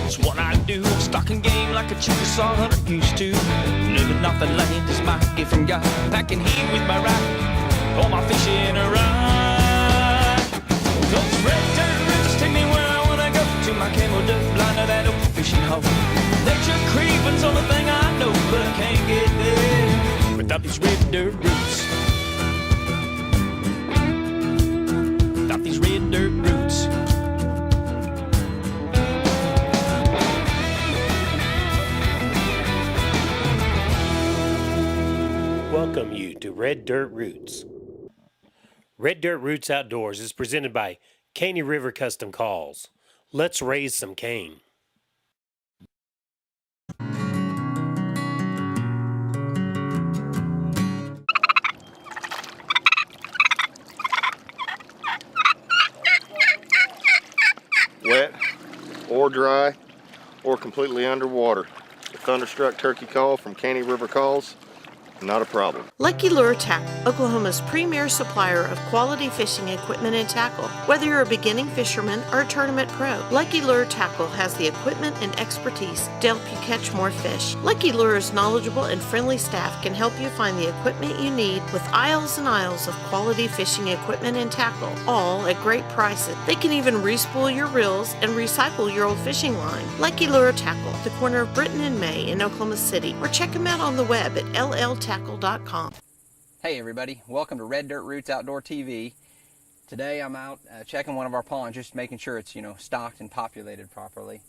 It's what I do, stocking game like a Chickasaw hunter used to. Living off the land is my gift from God. Packing heat with my rifle, all my fishing around. Those red dirt roots take me where I wanna go, to my camel duck blind to that old fishing hole. Nature creeping's the only thing I know, but I can't get there without these red dirt roots. Without these red dirt roots. Welcome you to Red Dirt Roots. Red Dirt Roots Outdoors is presented by Caney River Custom Calls. Let's raise some cane. Wet or dry or completely underwater. The thunderstruck turkey call from Caney River Calls, not a problem. Lucky Lure Tackle, Oklahoma's premier supplier of quality fishing equipment and tackle. Whether you're a beginning fisherman or a tournament pro, Lucky Lure Tackle has the equipment and expertise to help you catch more fish. Lucky Lure's knowledgeable and friendly staff can help you find the equipment you need with aisles and aisles of quality fishing equipment and tackle, all at great prices. They can even re-spool your reels and recycle your old fishing line. Lucky Lure Tackle, the corner of Britton and May in Oklahoma City, or check them out on the web at lltackle.com. Hey everybody, welcome to Red Dirt Roots Outdoor TV. Today I'm out checking one of our ponds, just making sure it's, stocked and populated properly.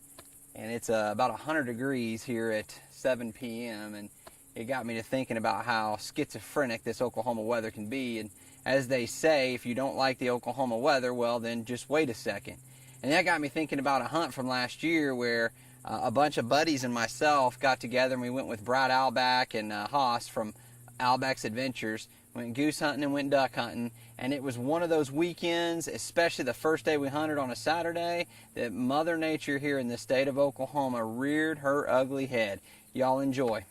And it's about 100 degrees here at 7 p.m. and it got me to thinking about how schizophrenic this Oklahoma weather can be. And as they say, if you don't like the Oklahoma weather, well then just wait a second. And that got me thinking about a hunt from last year where a bunch of buddies and myself got together and we went with Brad Alback and Haas from Alback's Adventures, went goose hunting and went duck hunting, and it was one of those weekends, especially the first day we hunted on a Saturday, that Mother Nature here in the state of Oklahoma reared her ugly head. Y'all enjoy.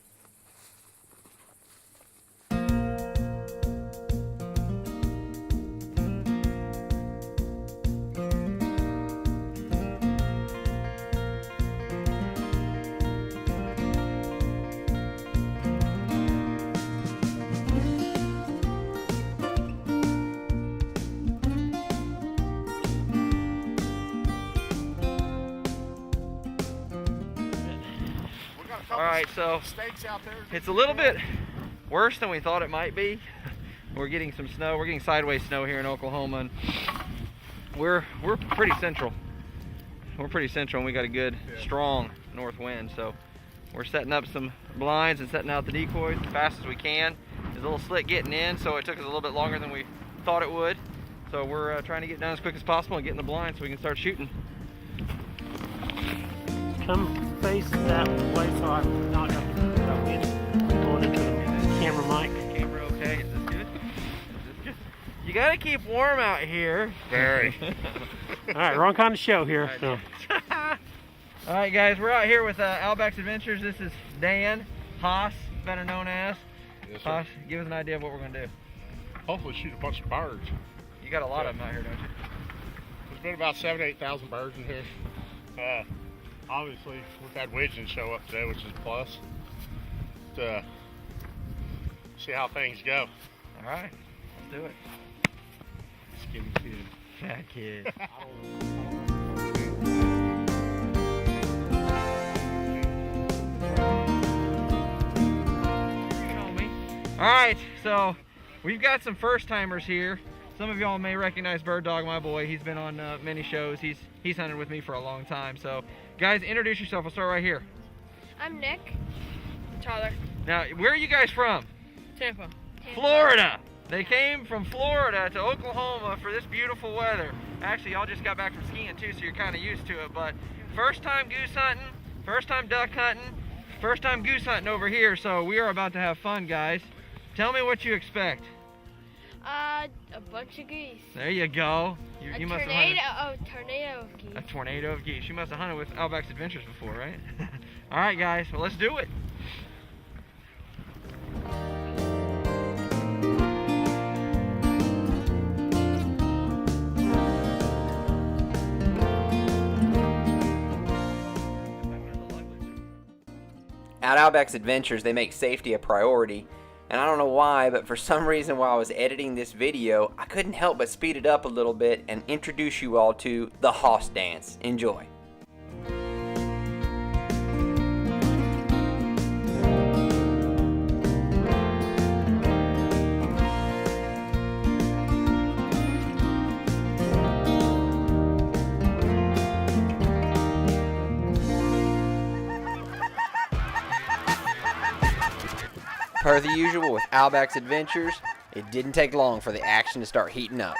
Alright, so it's a little bit worse than we thought it might be. We're getting some snow. We're getting sideways snow here in Oklahoma, and we're pretty central. We're pretty central, and we got a good, strong north wind. So we're setting up some blinds and setting out the decoys as fast as we can. There's a little slick getting in, so it took us a little bit longer than we thought it would. So we're trying to get done as quick as possible and get in the blind so we can start shooting. Come face that way so I'm not going into the camera mic. Camera okay? Is this good? You gotta keep warm out here. Very. Alright, wrong kind of show here. So. Alright guys, we're out here with Alback's Adventures. This is Dan Haas, better known as. Yes, sir. Haas, give us an idea of what we're gonna do. Hopefully shoot a bunch of birds. You got a lot of them out here, don't you? There's been about 7,000 to 8,000 birds in here. Obviously, we've had widgeons show up today, which is a plus. To see how things go. All right, let's do it. Skinny kid. Fat kid. All right, so we've got some first timers here. Some of y'all may recognize Bird Dog, my boy. He's been on many shows. He's hunted with me for a long time. So, guys, introduce yourself. We'll start right here. I'm Nick. Tyler. Now, where are you guys from? Tampa. Florida. They came from Florida to Oklahoma for this beautiful weather. Actually, y'all just got back from skiing too, so you're kind of used to it. But first time goose hunting, first time duck hunting, first time goose hunting over here. So we are about to have fun, guys. Tell me what you expect. A bunch of geese. There you go. You must have hunted. Tornado of geese. A tornado of geese. You must have hunted with Outback's Adventures before, right? All right, guys. Well, let's do it. At Outback's Adventures, they make safety a priority, and I don't know why, but for some reason while I was editing this video, I couldn't help but speed it up a little bit and introduce you all to the Hoss dance. Enjoy. Per the usual with Outback's Adventures, it didn't take long for the action to start heating up.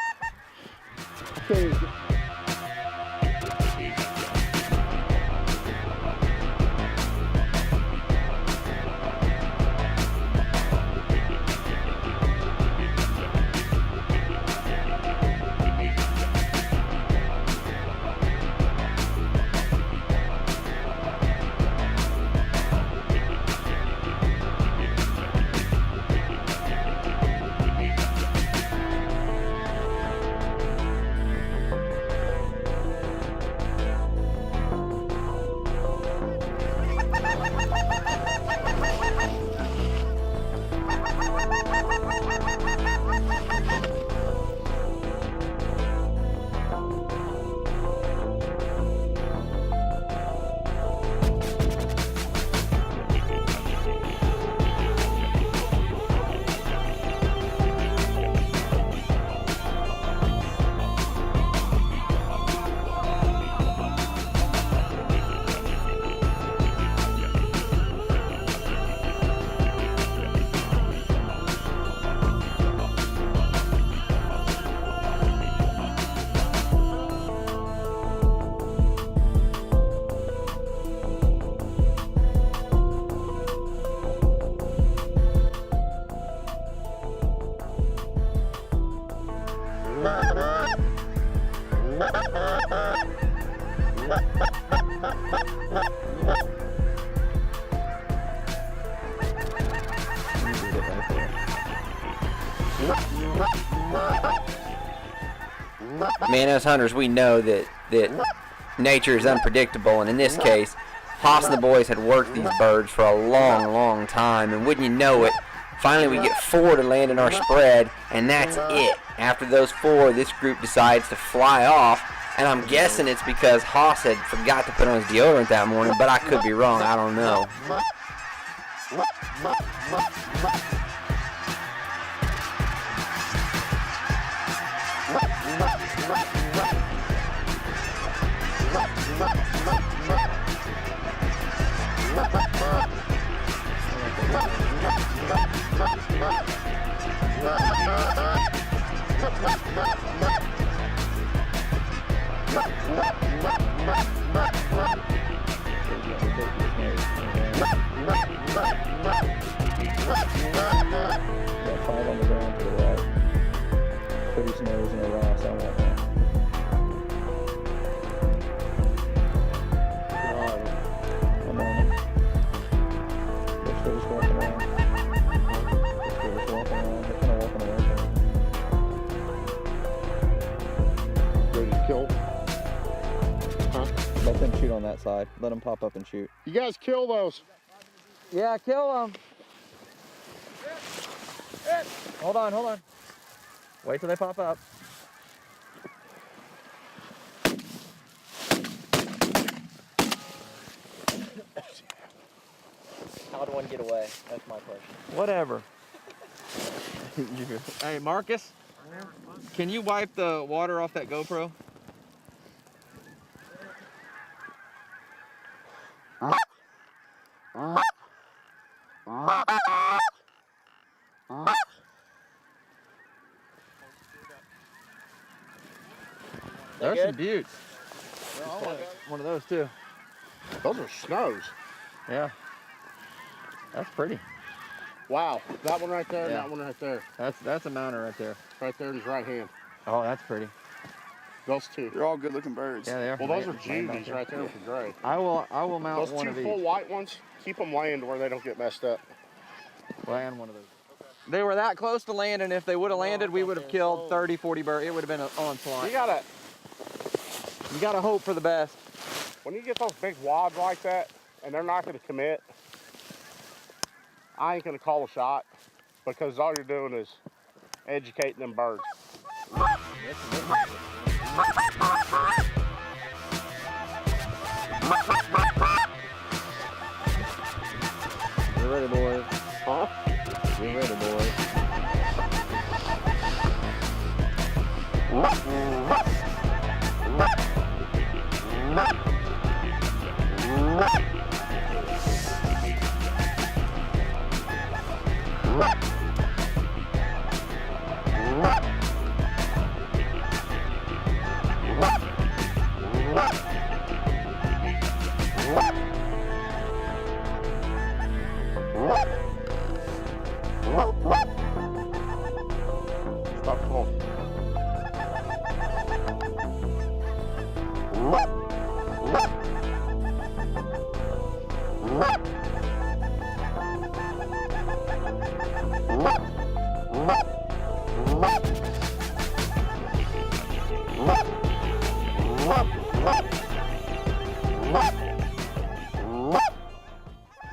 Man, as hunters, we know that nature is unpredictable, and in this case, Hoss and the boys had worked these birds for a long, long time, and wouldn't you know it, finally we get 4 to land in our spread, and that's it. After those 4, this group decides to fly off, and I'm guessing it's because Hoss had forgot to put on his deodorant that morning, but I could be wrong, I don't know. Let them shoot on that side. Let them pop up and shoot. You guys kill those. Yeah, kill them. Hold on, hold on. Wait till they pop up. How'd one get away? That's my question. Whatever. Hey, Marcus, can you wipe the water off that GoPro? There's some buttes. One of those too. Those are snows. Yeah. That's pretty. Wow, that one right there, and Yeah. that one right there. That's a mounter right there. Right there in his right hand. Oh, that's pretty. Those 2. They're all good looking birds. Yeah, they are. Well, those are Juvies right there with the gray. I will mount Those one 2 of these. full white ones, keep them laying to where they don't get messed up. Land one of those. They were that close to landing. If they would have landed, we would have killed 30, 40 birds. It would have been an onslaught. You gotta hope for the best. when you get those big wads like that, and they're not gonna commit, I ain't gonna call a shot because all you're doing is educating them birds. You're ready, boys. Huh? You're ready, boys. Stop calling.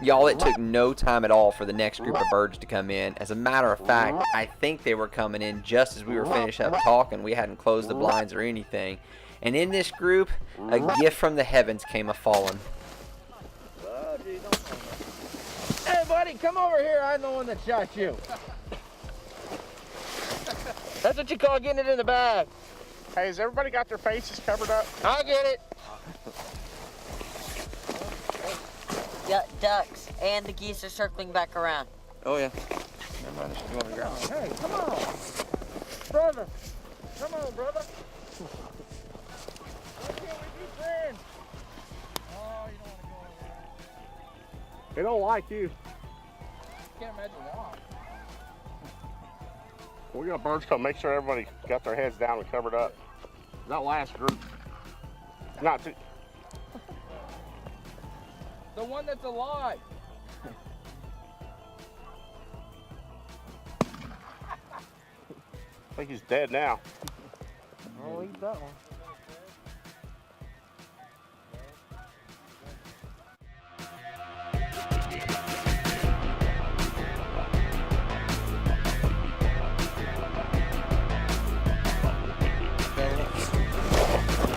Y'all, it took no time at all for the next group of birds to come in. As a matter of fact, I think they were coming in just as we were finished up talking. We hadn't closed the blinds or anything. And in this group, a gift from the heavens came a-falling. Hey, buddy, come over here. I'm the one that shot you. That's what you call getting it in the bag. Hey, has everybody got their faces covered up? I'll get it. Ducks and the geese are circling back around. Oh, yeah. Hey, come on. Brother. Come on, brother. Why can't we be friends? Oh, you don't want to go over there. They don't like you. Can't imagine why. We got birds come. Make sure everybody got their heads down and covered up. That last group. Not too. The one that's alive. I think he's dead now. I'll eat that one.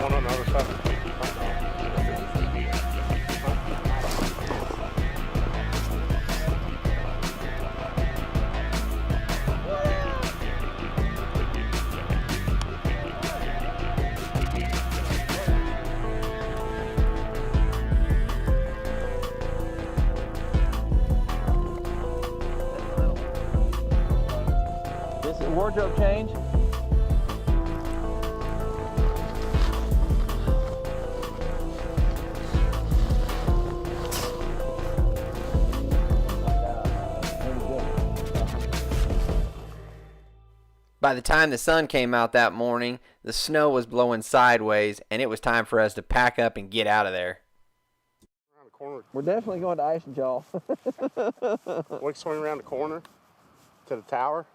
One on the other side. This is a wardrobe change. By the time the sun came out that morning, the snow was blowing sideways, and it was time for us to pack up and get out of there. Around the corner. We're definitely going to Eichenjaw. We can swing around the corner to the tower.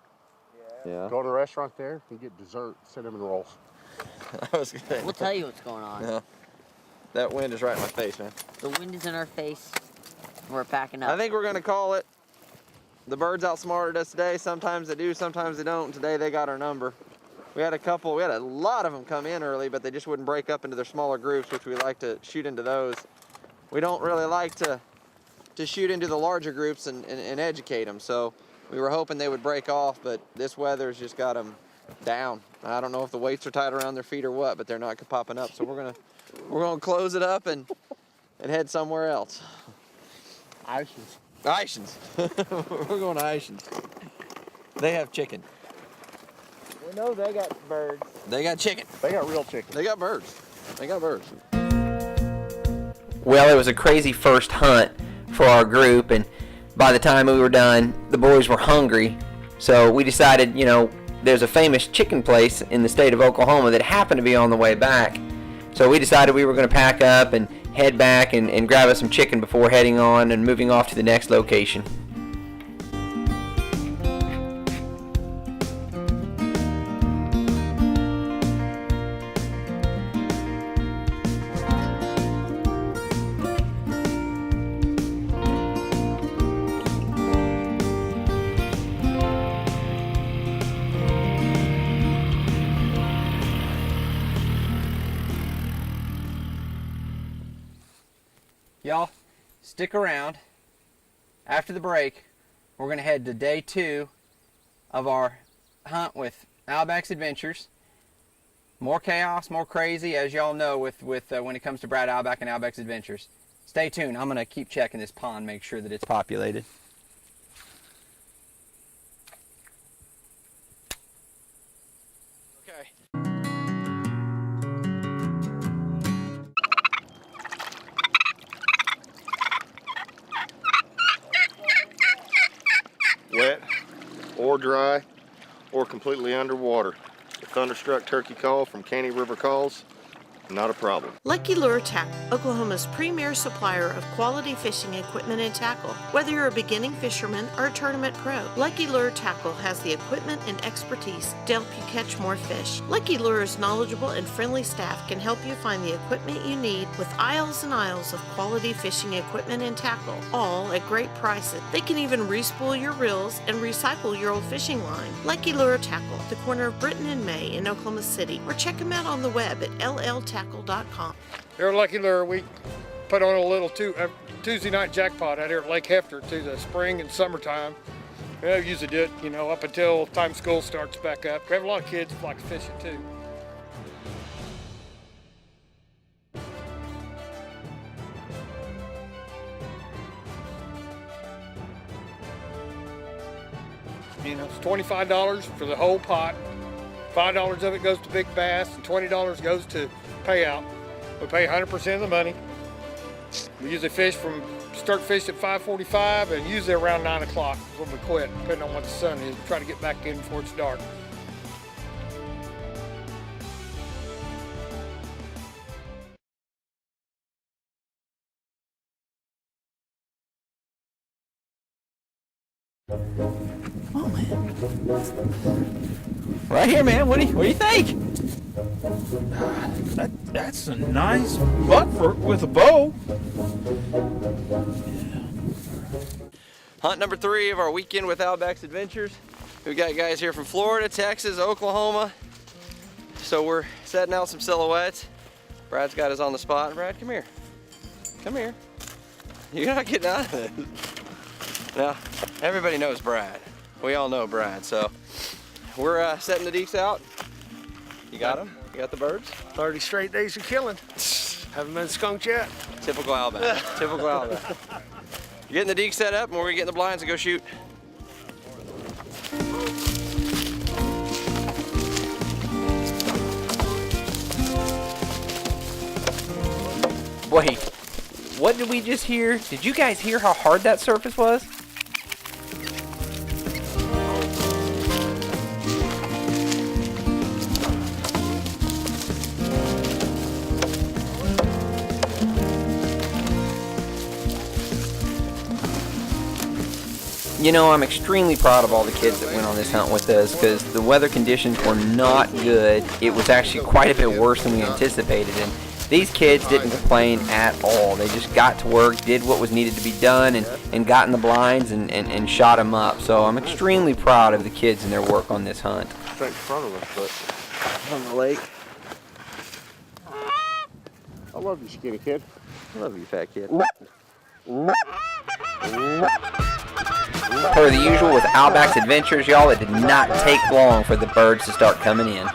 Yeah. Go to the restaurant there and get dessert, cinnamon rolls. I was gonna, We'll tell you what's going on. yeah. That wind is right in my face, man. The wind is in our face. We're packing up. I think we're going to call it. The birds outsmarted us today. Sometimes they do, sometimes they don't. Today they got our number. We had a lot of them come in early, but they just wouldn't break up into their smaller groups, which we like to shoot into those. We don't really like to shoot into the larger groups and educate them. So we were hoping they would break off, but this weather's just got them down. I don't know if the weights are tied around their feet or what, but they're not popping up. So we're gonna close it up and head somewhere else. Eichens. Eichens. We're going to Eichens. They have chicken. We know they got birds. They got chicken. They got real chicken. They got birds. They got birds. Well, it was a crazy first hunt for our group, and by the time we were done, the boys were hungry. So we decided, there's a famous chicken place in the state of Oklahoma that happened to be on the way back. So we decided we were going to pack up and head back and grab us some chicken before heading on and moving off to the next location. Y'all, stick around. After the break, we're going to head to day 2 of our hunt with Outback's Adventures. More chaos, more crazy, as y'all know, with when it comes to Brad Outback and Outback's Adventures. Stay tuned. I'm going to keep checking this pond, make sure that it's populated. Okay. Wet or dry or completely underwater. The thunderstruck turkey call from Caney River Calls, not a problem. Lucky Lure Tackle, Oklahoma's premier supplier of quality fishing equipment and tackle. Whether you're a beginning fisherman or a tournament pro, Lucky Lure Tackle has the equipment and expertise to help you catch more fish. Lucky Lure's knowledgeable and friendly staff can help you find the equipment you need with aisles and aisles of quality fishing equipment and tackle, all at great prices. They can even respool your reels and recycle your old fishing line. Lucky Lure Tackle, the corner of Britton and May in Oklahoma City, or check them out on the web at lltackle.com. Here at Lucky Lure, we put on a little Tuesday night jackpot out here at Lake Hefter to the spring and summertime. We usually do it, up until time school starts back up. We have a lot of kids that like to fish it too. It's $25 for the whole pot. $5 of it goes to Big Bass, and $20 goes to payout. We pay 100% of the money. We usually start fish at 5:45 and usually around 9 o'clock when we quit, depending on what the sun is. Try to get back in before it's dark. Oh man. Right here, man. What do you think? That's a nice buck with a bow. Hunt number 3 of our weekend with Outback's Adventures. We got guys here from Florida, Texas, Oklahoma. So we're setting out some silhouettes. Brad's got us on the spot. Brad, come here. Come here. You're not getting out of this. Now, everybody knows Brad. We all know Brad, so we're setting the deeks out. You got them? You got the birds? 30 straight days of killing. Haven't been skunked yet. Typical Outback. Typical Outback. You're getting the deek set up, and we're getting the blinds to go shoot. Wait, what did we just hear? Did you guys hear how hard that surface was? You know, I'm extremely proud of all the kids that went on this hunt with us because the weather conditions were not good. It was actually quite a bit worse than we anticipated, and these kids didn't complain at all. They just got to work, did what was needed to be done, and got in the blinds and shot them up. So I'm extremely proud of the kids and their work on this hunt. Right in front of us, but On the lake. I love you, skinny kid. I love you, fat kid. Per the usual with Outback's Adventures, y'all, it did not take long for the birds to start coming in.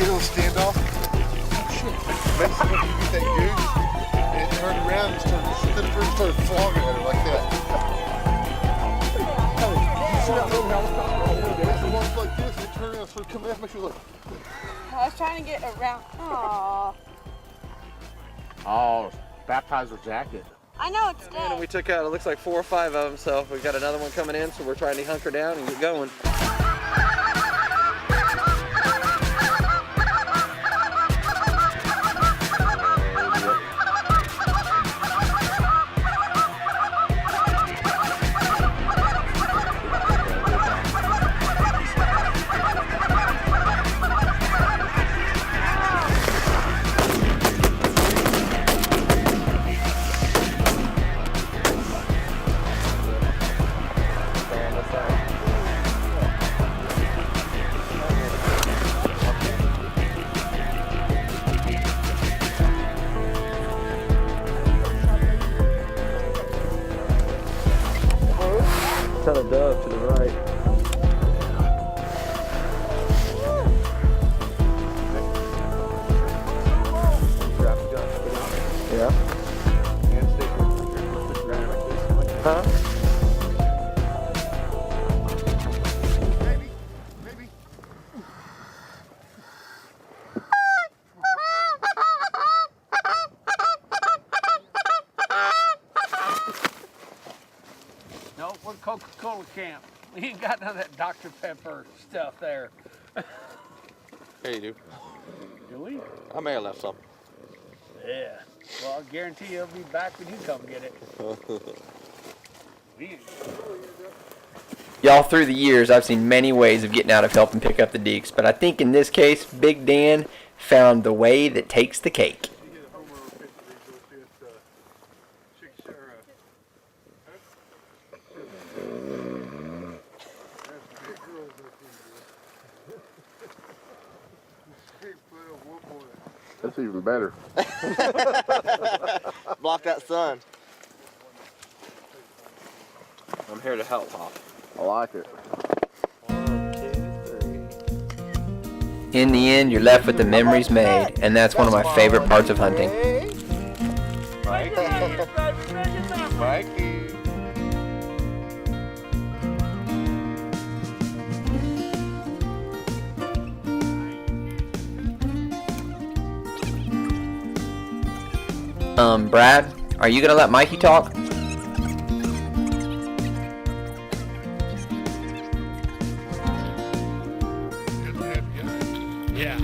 a little standoff. Basically, you get that goose, and it turned around and started flogging at her like that. You see that little helicopter? It walks like this, and it turned around and started coming after me. She was like, I was trying to get around. Aww. oh, baptizer jacket. I know it's dead. And we took out, it looks like 4 or 5 of them, so we've got another one coming in, so we're trying to hunker down and get going. Got a dove to the right. Yeah. Huh? No, we're Coca-Cola camp. We ain't got none of that Dr. Pepper stuff there. Hey, dude. Do we? I may have left some. Yeah. Well, I guarantee you'll be back when you come get it. Y'all, through the years, I've seen many ways of getting out of helping pick up the deeks, but I think in this case, Big Dan found the way that takes the cake. That's even better. Block that sun. I'm here to help, Pop. I like it. In the end, you're left with the memories made, and that's one of my favorite parts of hunting. Mikey. Brad, are you gonna let Mikey talk? Yeah.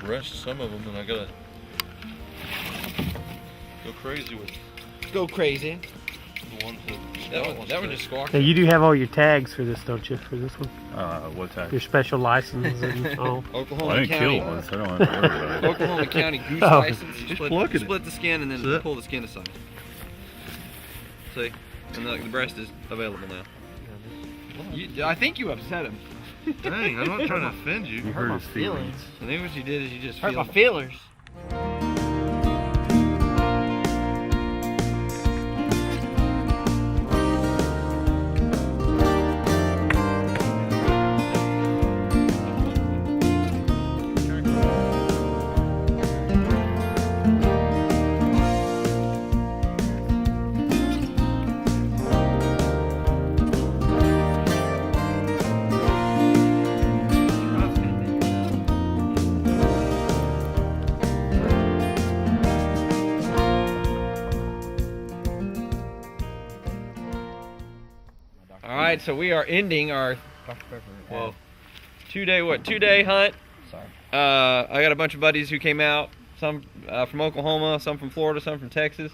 Brush some of them, and I gotta go crazy with Go crazy. the ones That one just squawked. Now you do have all your tags for this, don't you? For this one, what tag? your special license and all. Oklahoma I didn't County. kill one, so I don't have to worry about it. Oklahoma County goose Oh. license. You split the skin and then pull the skin aside. See? And the breast is available now. I think you upset him. Dang, I'm not trying to offend you. You hurt his feelings. I think what you did is you just Hurt my feel feelers. Alright, so we are ending our two-day hunt. Sorry. I got a bunch of buddies who came out, some from Oklahoma, some from Florida, some from Texas,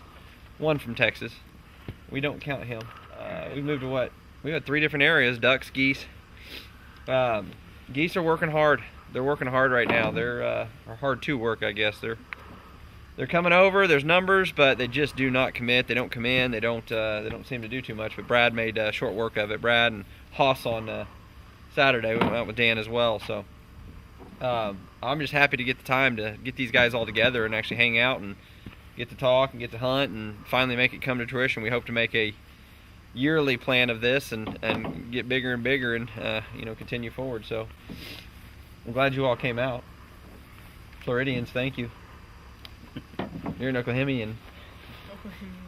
one from Texas. We don't count him. We moved to what? We had 3 different areas: ducks, geese, Geese are working hard. They're working hard right now. They're hard to work, I guess. They're coming over. There's numbers, but they just do not commit. They don't come in. They don't seem to do too much. But Brad made short work of it. Brad and Hoss on Saturday. We went out with Dan as well. So I'm just happy to get the time to get these guys all together and actually hang out and get to talk and get to hunt and finally make it come to fruition. We hope to make a yearly plan of this and get bigger and bigger and continue forward. So I'm glad you all came out. Floridians, thank you. You're an Oklahomian.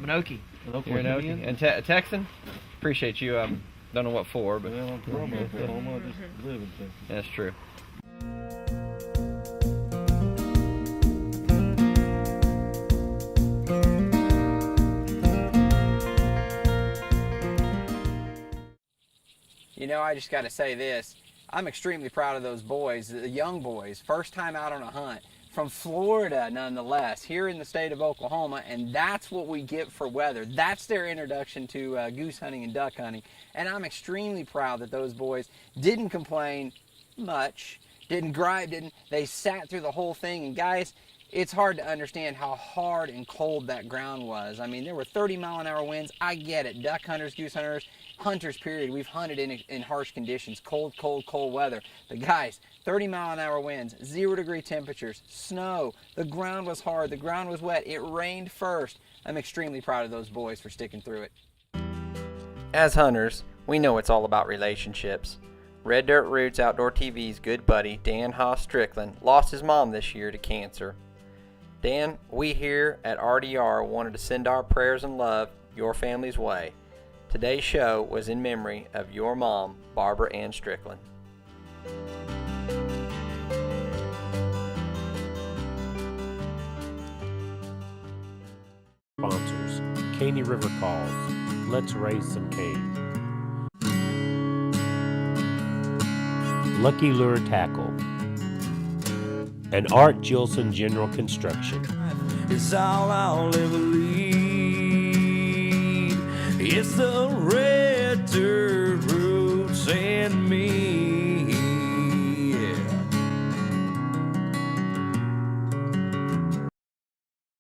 Minoki. You're an Okie. And Texan, appreciate you. Don't know what for, but I'm from Oklahoma. I just live in Texas. That's true. You know, I just got to say this. I'm extremely proud of those boys, the young boys, first time out on a hunt, from Florida nonetheless, here in the state of Oklahoma, and that's what we get for weather. That's their introduction to goose hunting and duck hunting, and I'm extremely proud that those boys didn't complain much, didn't gripe, they sat through the whole thing, and guys, it's hard to understand how hard and cold that ground was. I mean, there were 30-mile-an-hour winds. I get it. Duck hunters, goose hunters, hunters, period. We've hunted in harsh conditions, cold weather. But guys, 30-mile-an-hour winds, 0-degree temperatures, snow. The ground was hard. The ground was wet. It rained first. I'm extremely proud of those boys for sticking through it. As hunters, we know it's all about relationships. Red Dirt Roots Outdoor TV's good buddy, Dan Haas Strickland, lost his mom this year to cancer. Dan, we here at RDR wanted to send our prayers and love your family's way. Today's show was in memory of your mom, Barbara Ann Strickland. Sponsors, Caney River Calls. Let's raise some cane. Lucky Lure Tackle. And Art Gilson General Construction. Is all I'll ever lead. It's the Red Dirt Roots and me.